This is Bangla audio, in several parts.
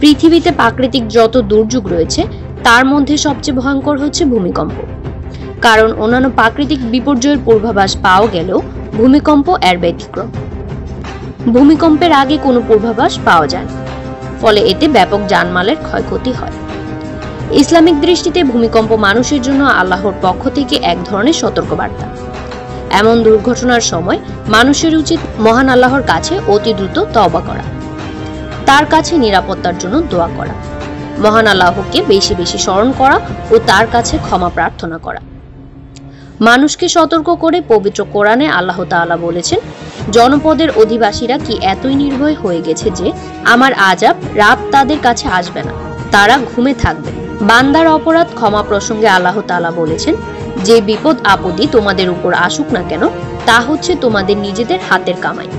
পৃথিবীতে প্রাকৃতিক যত দুর্যোগ রয়েছে তার মধ্যে সবচেয়ে ভয়ঙ্কর হচ্ছে ভূমিকম্প। কারণ অন্যান্য প্রাকৃতিক বিপর্যয়ের পূর্বাভাস পাওয়া গেলেও ভূমিকম্প এর ব্যতিক্রম। ভূমিকম্পের আগে কোনো পূর্বাভাস পাওয়া যায় না, ফলে এতে ব্যাপক জানমালের ক্ষয়ক্ষতি হয়। ইসলামিক দৃষ্টিতে ভূমিকম্প মানুষের জন্য আল্লাহর পক্ষ থেকে এক ধরনের সতর্কবার্তা। এমন দুর্ঘটনার সময় মানুষের উচিত মহান আল্লাহর কাছে অতি দ্রুত তওবা করা, তার কাছে নিরাপত্তার জন্য দোয়া করা, মহান আল্লাহকে বেশি বেশি স্মরণ করা ও তার কাছে ক্ষমা প্রার্থনা করা। মানুষকে সতর্ক করে পবিত্র কোরআনে আল্লাহ তাআলা বলেছেন, জনপদের অধিবাসীরা কি এতই নির্ভয় হয়ে গেছে যে আমার আযাব রাত তাদের কাছে আসবে না, তারা ঘুমে থাকবে। বান্দার অপরাধ ক্ষমা প্রসঙ্গে আল্লাহ তাআলা বলেছেন, যে বিপদ আপদই তোমাদের উপর আসুক না কেন তা হচ্ছে তোমাদের নিজেদের হাতের কামাই,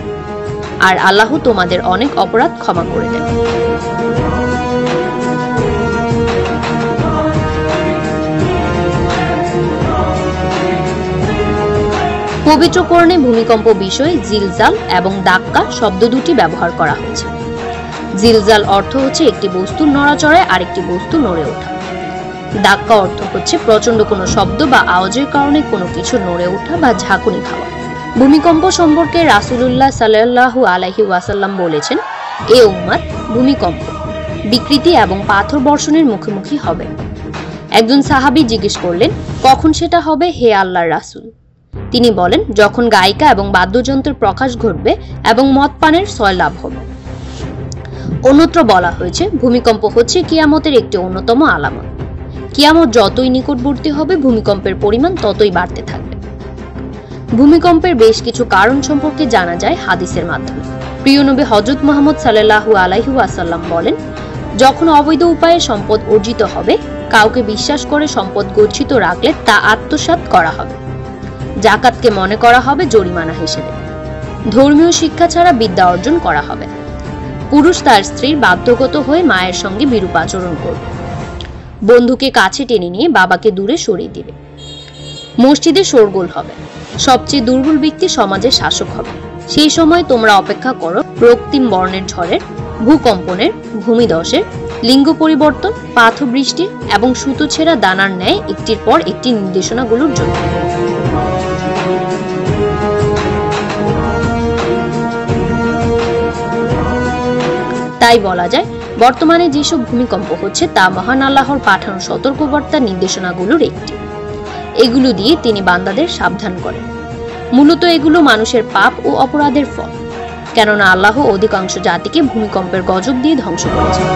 আর আল্লাহ তোমাদের অনেক অপরাধ ক্ষমা করে দেন। পবিত্র কোরআনে ভূমিকম্প বিষয়ে জিলজাল এবং দাক্কা শব্দ দুটি ব্যবহার করা হয়েছে। জিলজাল অর্থ হচ্ছে একটি বস্তুর নড়াচড়ায় আরেকটি বস্তু নড়ে ওঠা। দাক্কা অর্থ হচ্ছে প্রচন্ড কোনো শব্দ বা আওয়াজের কারণে কোনো কিছু নড়ে ওঠা বা ঝাঁকুনি খাওয়া। ভূমিকম্প সম্পর্কে রাসূলুল্লাহ সাল্লাল্লাহু আলাইহি ওয়াসাল্লাম বলেছেন, এ উম্মত ভূমিকম্প, বিকৃতি এবং পাথর বর্ষণের মুখোমুখি হবে। একজন সাহাবী জিজ্ঞেস করলেন, কখন সেটা হবে হে আল্লাহর রাসূল? তিনি বলেন, যখন গায়িকা এবং বাদ্যযন্ত্রের প্রকাশ ঘটবে এবং মদ পানের সয় লাভ হবে। অন্যত্র বলা হয়েছে, ভূমিকম্প হচ্ছে কিয়ামতের একটি অন্যতম আলামত। কিয়ামত যতই নিকটবর্তী হবে ভূমিকম্পের পরিমাণ ততই বাড়তে থাকবে। ভূমিকম্পের বেশ কিছু কারণ সম্পর্কে জানা যায় হাদিসের মাধ্যমে। প্রিয় নবী হযরত মুহাম্মদ সাল্লাল্লাহু আলাইহি ওয়াসাল্লাম বলেন, যখন অবৈধ উপায়ে সম্পদ অর্জিত হবে, কাউকে বিশ্বাস করে সম্পদ গচ্ছিত রাখলে তা আত্মসাৎ করা হবে। জাকাতকে মনে করা হবে জরিমানা হিসেবে। ধর্মীয় শিক্ষা ছাড়া বিদ্যা অর্জন করা হবে। পুরুষ তার স্ত্রীর বাধ্যগত হয়ে মায়ের সঙ্গে বিরূপ আচরণ করবে। বন্ধুকে কাছে টেনে নিয়ে বাবাকে দূরে সরিয়ে দিবে। মসজিদে শোরগোল হবে। সবচেয়ে দুর্বল ব্যক্তি সমাজের শাসক হবে। সেই সময় তোমরা অপেক্ষা করো রক্তিম বর্ণের ঝড়ের, ভূকম্পনের, ভূমিধসের, লিঙ্গ পরিবর্তন, পাথর বৃষ্টির এবং সুতো ছেঁড়া দানার ন্যায় একটির পর একটি নির্দেশনাগুলোর জন্য। তাই বলা যায়, বর্তমানে যেসব ভূমিকম্প হচ্ছে তা মহান আল্লাহর পাঠানো সতর্কবার্তা নির্দেশনাগুলোর একটি। এগুলো দিয়ে তিনি বান্দাদের সাবধান করেন। মূলত এগুলো মানুষের পাপ ও অপরাধের ফল, কেননা আল্লাহ অধিকাংশ জাতিকে ভূমিকম্পের গজব দিয়ে ধ্বংস করেছেন।